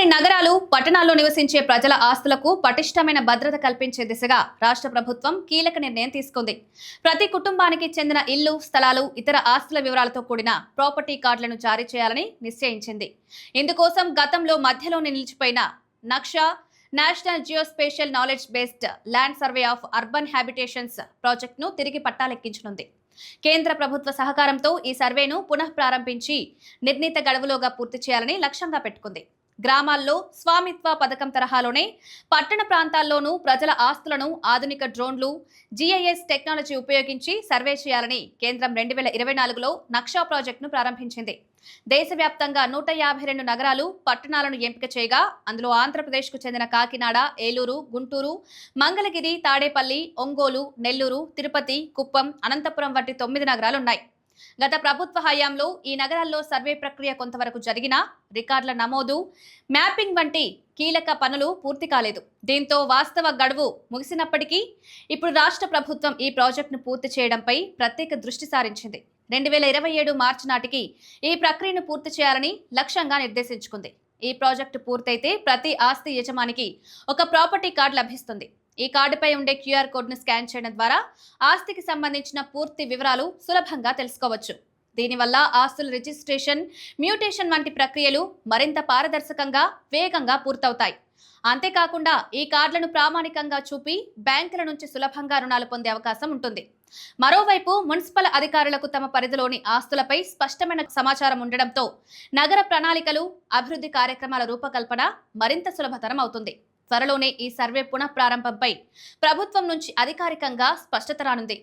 రాష్ట్రంలోని నగరాలు, పట్టణాల్లో నివసించే ప్రజల ఆస్తులకు పటిష్టమైన భద్రత కల్పించే దిశగా రాష్ట్ర ప్రభుత్వం కీలక నిర్ణయం తీసుకుంది. ప్రతి కుటుంబానికి చెందిన ఇల్లు, స్థలాలు, ఇతర ఆస్తుల వివరాలతో కూడిన ప్రాపర్టీ కార్డులను జారీ చేయాలని నిశ్చయించింది. ఇందుకోసం గతంలో మధ్యలోనే నిలిచిపోయిన Naksha national geospatial knowledge based land survey of urban habitations ప్రాజెక్టును తిరిగి పట్టాలెక్కించనుంది. కేంద్ర ప్రభుత్వ సహకారంతో ఈ సర్వేను పునః ప్రారంభించి నిర్ణీత గడువులోగా పూర్తి చేయాలని లక్ష్యంగా పెట్టుకుంది. గ్రామాల్లో స్వామిత్వ పథకం తరహాలోనే పట్టణ ప్రాంతాల్లోనూ ప్రజల ఆస్తులను ఆధునిక డ్రోన్లు, జిఐఎస్ టెక్నాలజీ ఉపయోగించి సర్వే చేయాలని కేంద్రం 2024లో నక్షా ప్రాజెక్టును ప్రారంభించింది. దేశవ్యాప్తంగా 152 నగరాలు, పట్టణాలను ఎంపిక చేయగా అందులో ఆంధ్రప్రదేశ్కు చెందిన కాకినాడ, ఏలూరు, గుంటూరు, మంగళగిరి, తాడేపల్లి, ఒంగోలు, నెల్లూరు, తిరుపతి, కుప్పం, అనంతపురం వంటి 9 నగరాలున్నాయి. గత ప్రభుత్వ హయాంలో ఈ నగరాల్లో సర్వే ప్రక్రియ కొంతవరకు జరిగినా రికార్డుల నమోదు, మ్యాపింగ్ వంటి కీలక పనులు పూర్తి కాలేదు. దీంతో వాస్తవ గడువు ముగిసినప్పటికీ ఇప్పుడు రాష్ట్ర ప్రభుత్వం ఈ ప్రాజెక్టును పూర్తి చేయడంపై ప్రత్యేక దృష్టి సారించింది. 2027 మార్చి నాటికి ఈ ప్రక్రియను పూర్తి చేయాలని లక్ష్యంగా నిర్దేశించుకుంది. ఈ ప్రాజెక్టు పూర్తయితే ప్రతి ఆస్తి యజమానికి ఒక ప్రాపర్టీ కార్డు లభిస్తుంది. ఈ కార్డుపై ఉండే క్యూఆర్ కోడ్ను స్కాన్ చేయడం ద్వారా ఆస్తికి సంబంధించిన పూర్తి వివరాలు సులభంగా తెలుసుకోవచ్చు. దీనివల్ల ఆస్తుల రిజిస్ట్రేషన్, మ్యూటేషన్ వంటి ప్రక్రియలు మరింత పారదర్శకంగా, వేగంగా పూర్తవుతాయి. అంతేకాకుండా ఈ కార్డులను ప్రామాణికంగా చూపి బ్యాంకుల నుంచి సులభంగా రుణాలు పొందే అవకాశం ఉంటుంది. మరోవైపు మున్సిపల్ అధికారులకు తమ పరిధిలోని ఆస్తులపై స్పష్టమైన సమాచారం ఉండడంతో నగర ప్రణాళికలు, అభివృద్ధి కార్యక్రమాల రూపకల్పన మరింత సులభతరం అవుతుంది. త్వరలోనే ఈ సర్వే పునః ప్రారంభంపై ప్రభుత్వం నుంచి అధికారికంగా స్పష్టత రానుంది.